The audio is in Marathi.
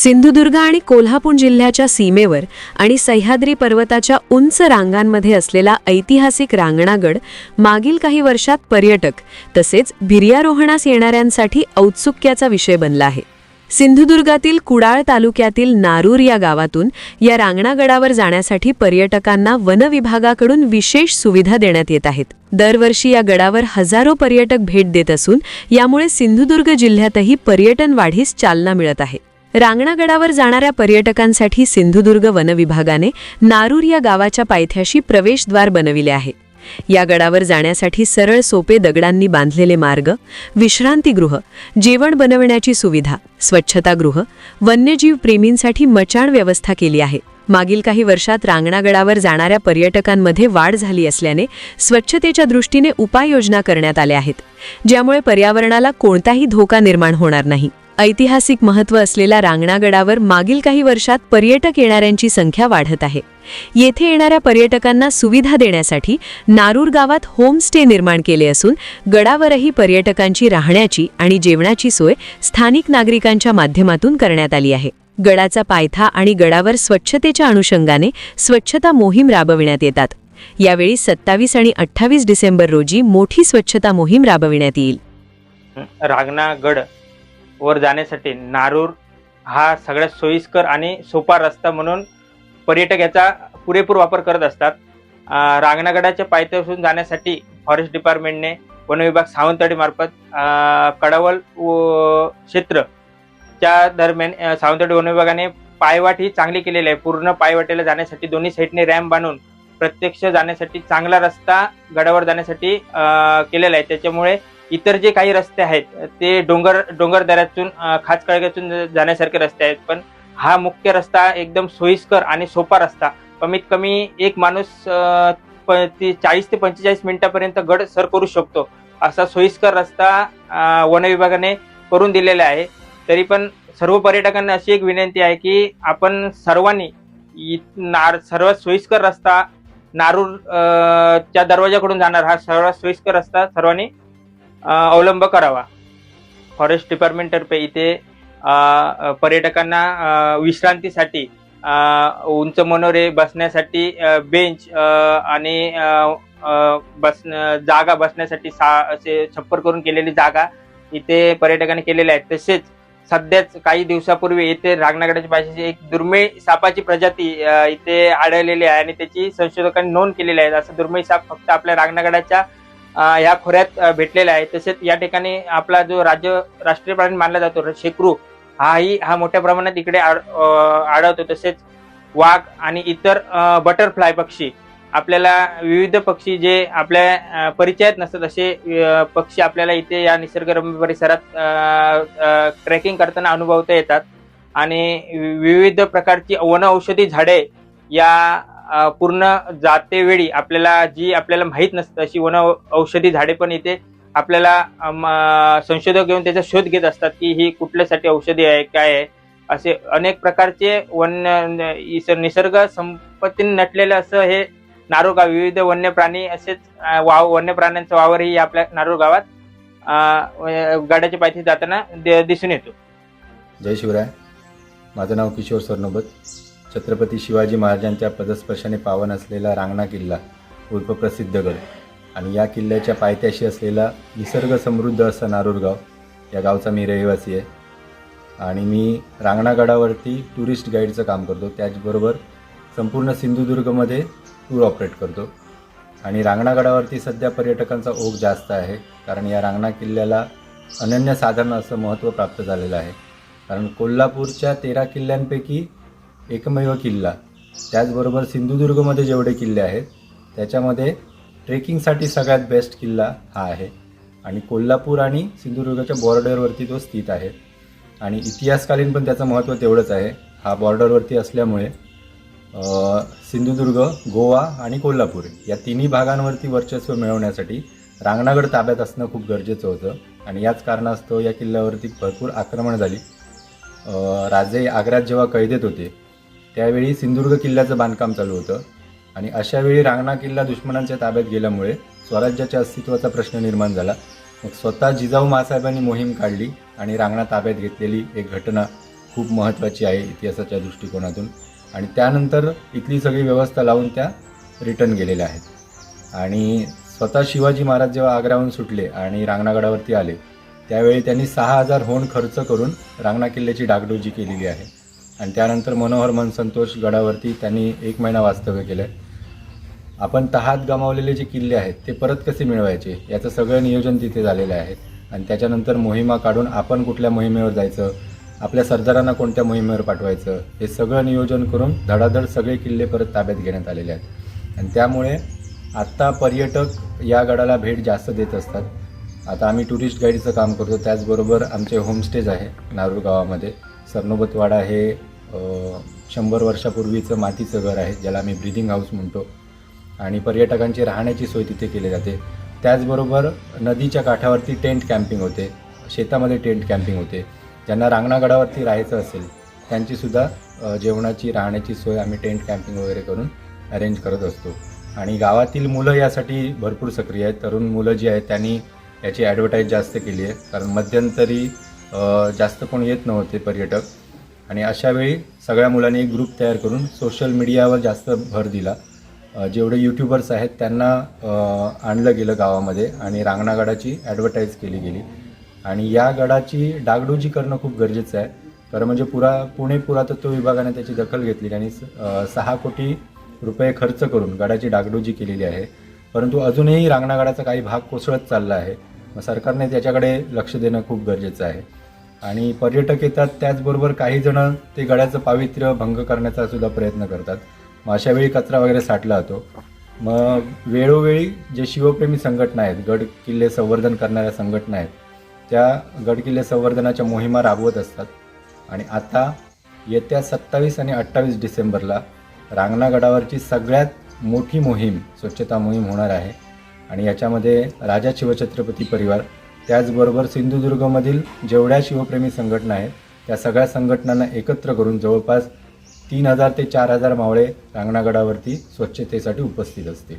सिंधुदुर्ग आणि कोल्हापूर जिल्ह्याच्या सीमेवर आणि सह्याद्री पर्वताच्या उंच रांगांमध्ये असलेला ऐतिहासिक रांगणागड मागील काही वर्षात पर्यटक तसेच भिर्यारोहणास येणाऱ्यांसाठी औत्सुक्याचा विषय बनला आहे। सिंधुदुर्गातील कुडाळ तालुक्यातील नारूर या गावातून या रांगणागडावर जाण्यासाठी पर्यटकांना वन विभागाकडून विशेष सुविधा देण्यात येत आहेत। दरवर्षी या गडावर हजारो पर्यटक भेट देत असून यामुळे सिंधुदुर्ग जिल्ह्यातही पर्यटन वाढीस चालना मिळत आहे। रांगणागडावर जाणाऱ्या पर्यटकांसाठी सिंधुदुर्ग वन विभागाने नारूर या गावाच्या पायथ्याशी प्रवेशद्वार बनविले आहे। या गडावर जाण्यासाठी सरळ सोपे दगडांनी बांधलेले मार्ग, विश्रांतीगृह, जेवण बनवण्याची सुविधा, स्वच्छतागृह, वन्यजीव प्रेमींसाठी मचाण व्यवस्था केली आहे। मागील काही वर्षात रांगणागडावर जाणाऱ्या पर्यटकांमध्ये वाढ झाली असल्याने स्वच्छतेच्या दृष्टीने उपाययोजना करण्यात आल्या आहेत, ज्यामुळे पर्यावरणाला कोणताही धोका निर्माण होणार नाही। ऐतिहासिक महत्त्व असलेल्या रांगणागडावर मागील काही वर्षात पर्यटक येणाऱ्यांची संख्या वाढत आहे। येथे येणाऱ्या पर्यटकांना सुविधा देण्यासाठी नारूर गावात होमस्टे निर्माण केले असून गडावरही पर्यटकांची राहण्याची आणि जेवणाची सोय स्थानिक नागरिकांच्या माध्यमातून करण्यात आली आहे। गडाचा पायथा आणि गडावर स्वच्छतेच्या अनुषंगाने स्वच्छता मोहीम राबविण्यात येतात। यावेळी 27 आणि 28 डिसेंबर रोजी मोठी स्वच्छता मोहीम राबविण्यात येईल। रांगणागड वर जाण्यासाठी नारूर हा सगळ्यात सोयीस्कर आणि सोपा रस्ता म्हणून पर्यटक याचा पुरेपूर वापर करत असतात। रांगणागडाच्या पायथ्यापासून जाण्यासाठी फॉरेस्ट डिपार्टमेंटने वन विभाग सावंतवाडी मार्फत कडवल क्षेत्रच्या दरम्यान सावंतवाडी वन विभागाने पायवाट ही चांगली केलेली आहे। पूर्ण पायवाटेला जाण्यासाठी दोन्ही साईडने रॅम्प बांधून प्रत्यक्ष जाण्यासाठी चांगला रस्ता गडावर जाण्यासाठी केलेला आहे। त्याच्यामुळे इतर जे काही रस्ते आहेत ते डोंगर दऱ्यातून खाचकळग्यातून जाण्यासारखे रस्ते आहेत, पण हा मुख्य रस्ता एकदम सोयीस्कर आणि सोपा रस्ता, कमीत कमी एक माणूस 40 ते 45 मिनिटापर्यंत गड सर करू शकतो असा सोयीस्कर रस्ता वन विभागाने करून दिलेला आहे। तरी पण सर्व पर्यटकांना अशी एक विनंती आहे की आपण सर्वांनी सर्वात सोयीस्कर रस्ता नारूर च्या दरवाजाकडून जाणार हा सर्वात सोयीस्कर रस्ता सर्वांनी अवलंब करावा। फॉरेस्ट डिपार्टमेंट तर्फे इथे पर्यटकांना विश्रांतीसाठी उंच मनोरे, बसण्यासाठी बेंच आणि जागा बसण्यासाठी असे छप्पर करून केलेली जागा इथे पर्यटकांनी केलेल्या आहेत। तसेच सध्याच काही दिवसापूर्वी इथे रांगणागडाच्या पायथ्याशी एक दुर्मिळ सापाची प्रजाती इथे आढळलेली आहे आणि त्याची संशोधकांनी नोंद केलेली आहे। असं दुर्मिळ साप फक्त आपल्या रांगणागडाच्या या खोऱ्यात भेटलेला आहे। तसेच या ठिकाणी आपला जो राष्ट्रीय प्राणी मानला जातो शेकरू हा मोठ्या प्रमाणात इकडे आढळतो। तसेच वाघ आणि इतर बटरफ्लाय पक्षी, आपल्याला विविध पक्षी जे आपल्या परिचयात नसतात असे पक्षी आपल्याला इथे या निसर्गरम्य परिसरात ट्रेकिंग करताना अनुभवता येतात। आणि विविध प्रकारची वनौषधी झाडे या पूर्ण जातेवेळी आपल्याला माहीत नसतं अशी वन औषधी झाडे पण इथे आपल्याला संशोधक घेऊन त्याचा शोध घेत असतात की ही कुठल्यासाठी औषधी आहे, काय आहे। असे अनेक प्रकारचे निसर्ग संपत्तीने नटलेलं असं हे नारूर गाव, विविध वन्य प्राणी असेच वन्य प्राण्यांचा वावरही आपल्या नारूर गावात गडाच्या पायथ्याशी जाताना दिसून येतो। जय शिवराय। माझं नाव किशोर सरनोबत। छत्रपती शिवाजी महाराजांच्या पदस्पर्शाने पावन असलेला रांगणा किल्ला उर्फ प्रसिद्ध गड आणि या किल्ल्याच्या पायथ्याशी असलेला निसर्ग समृद्ध असा नारूर गाव, या गावचा मी रहिवासी आहे आणि मी रांगणागडावरती टुरिस्ट गाईडचं काम करतो। त्याचबरोबर संपूर्ण सिंधुदुर्गमध्ये टूर ऑपरेट करतो आणि रांगणागडावरती सध्या पर्यटकांचा ओघ जास्त आहे, कारण या रांगणा किल्ल्याला अनन्यसाधारण असं महत्त्व प्राप्त झालेलं आहे। कारण कोल्हापूरच्या 13 किल्ल्यांपैकी एकमेव किल्ला, त्याचबरोबर सिंधुदुर्गमध्ये जेवढे किल्ले आहेत त्याच्यामध्ये ट्रेकिंगसाठी सगळ्यात बेस्ट किल्ला हा आहे आणि कोल्हापूर आणि सिंधुदुर्गाच्या बॉर्डरवरती तो स्थित आहे आणि इतिहासकालीन पण त्याचं महत्त्व तेवढंच आहे। हा बॉर्डरवरती असल्यामुळे सिंधुदुर्ग, गोवा आणि कोल्हापूर या तिन्ही भागांवरती वर्चस्व मिळवण्यासाठी रांगणागड ताब्यात असणं खूप गरजेचं होतं आणि याच कारणास्तव या किल्ल्यावरती भरपूर आक्रमण झाली। राजे आग्र्यात जेव्हा कैदेत होते त्यावेळी सिंधुदुर्ग किल्ल्याचं बांधकाम चालू होतं आणि अशावेळी रांगणा किल्ला दुश्मनांच्या ताब्यात गेल्यामुळे स्वराज्याच्या अस्तित्वाचा प्रश्न निर्माण झाला। मग स्वतः जिजाऊ मासाहेबांनी मोहीम काढली आणि रांगणा ताब्यात घेतलेली एक घटना खूप महत्त्वाची आहे इतिहासाच्या दृष्टिकोनातून. आणि त्यानंतर इथली सगळी व्यवस्था लावून त्या रिटर्न गेलेल्या आहेत. आणि स्वतः शिवाजी महाराज जेव्हा आग्र्याहून सुटले आणि रांगणागडावरती आले त्यावेळी त्यांनी 6,000 होण खर्च करून रांगणा किल्ल्याची डागडुजी केलेली आहे. आणि त्यानंतर मनोहर मनसंतोष गडावरती त्यांनी 1 महिना वास्तव्य केलं. आपण तहात गमावलेले जे किल्ले आहेत ते परत कसे मिळवायचे याचं सगळं नियोजन तिथे झालेलं आहे. आणि त्याच्यानंतर मोहिमा काढून आपण कुठल्या मोहिमेवर जायचं, आपल्या सरदारांना कोणत्या मोहिमेवर पाठवायचं, हे सगळं नियोजन करून धडाधड सगळे किल्ले परत ताब्यात घेण्यात आलेले आहेत. आणि त्यामुळे आत्ता पर्यटक या गडाला भेट जास्त देत असतात. आता आम्ही टुरिस्ट गाईडचं काम करतो, त्याचबरोबर आमचे होमस्टेज आहे नारूर गावामध्ये. सरनोबतवाडा हे 100 वर्षापूर्वीचं मातीचं घर आहे ज्याला आम्ही ब्रीदिंग हाऊस म्हणतो. आणि पर्यटकांची राहण्याची सोय तिथे केली जाते. त्याचबरोबर नदीच्या काठावरती टेंट कॅम्पिंग होते, शेतामध्ये टेंट कॅम्पिंग होते. ज्यांना रांगणागडावरती राहायचं असेल त्यांचीसुद्धा जेवणाची राहण्याची सोय आम्ही टेंट कॅम्पिंग वगैरे करून अरेंज करत असतो. आणि गावातील मुलं यासाठी भरपूर सक्रिय आहेत. तरुण मुलं जी आहेत त्यांनी याची ॲडव्हर्टाईज जास्त केली आहे, कारण मध्यंतरी जास्त कोण येत नव्हते पर्यटक. आणि अशावेळी सगळ्या मुलांनी एक ग्रुप तयार करून सोशल मीडियावर जास्त भर दिला. जेवढे यूट्यूबर्स आहेत त्यांना आणलं गेलं गावामध्ये आणि रांगणागडाची ॲडव्हर्टाईज केली गेली. आणि या गडाची डागडुजी करणं खूप गरजेचं आहे. खरं म्हणजे पुणे पुरातत्व विभागाने त्याची दखल घेतली आणि 6 कोटी रुपये खर्च करून गडाची डागडुजी केलेली आहे. परंतु अजूनही रांगणागडाचा काही भाग कोसळत चालला आहे. मग सरकारने त्याच्याकडे लक्ष देणं खूप गरजेचं आहे. आणि पर्यटक येतात, त्याचबरोबर काही जण ते गडाचं पावित्र्य भंग करण्याचा सुद्धा प्रयत्न करतात. मग अशावेळी कचरा वगैरे साठला जातो. मग वेळोवेळी जे शिवप्रेमी संघटना आहेत, गड किल्ले संवर्धन करणाऱ्या संघटना आहेत, त्या गड किल्ले संवर्धनाच्या मोहिमा राबवत असतात. आणि आता येत्या 27 आणि 28 डिसेंबरला रांगणागडावरची सगळ्यात मोठी मोहीम, स्वच्छता मोहीम होणार आहे. आणि याच्यामध्ये राजा शिवछत्रपती परिवार, त्याचबरोबर सिंधुदुर्गमधील जेवढ्या शिवप्रेमी संघटना आहेत त्या सगळ्या संघटनांना एकत्र करून जवळपास 3,000 ते 4,000 मावळे रांगणागडावरती स्वच्छतेसाठी उपस्थित असतील.